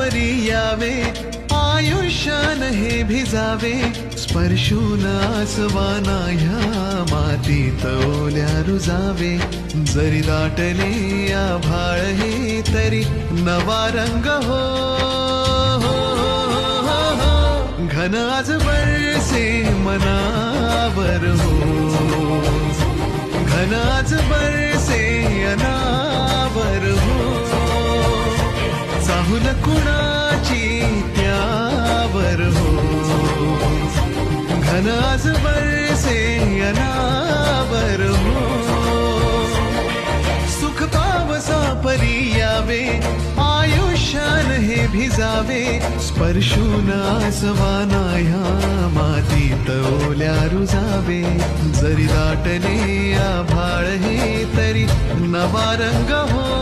परी यावे, आयुष्यान हे भिजावे, स्पर्शून आसवाना ह्या मातीत ओल्या रुजावे. जरी दाटले आभाळ हे तरी नवा रंग हो, घन आज बरसे मनावर हो, घन आज बरसे अनावर हो. चाहुल कुणाची त्यावर हो, घन आज बरसे अनावर हो. सुख पावसा परी यावे, आयुष्यान हे भिजावे, स्पर्शून आसवाना ह्या मातीत ओल्या रुजावे. जरी दाटले आभाळ हे तरी नवा रंग हो.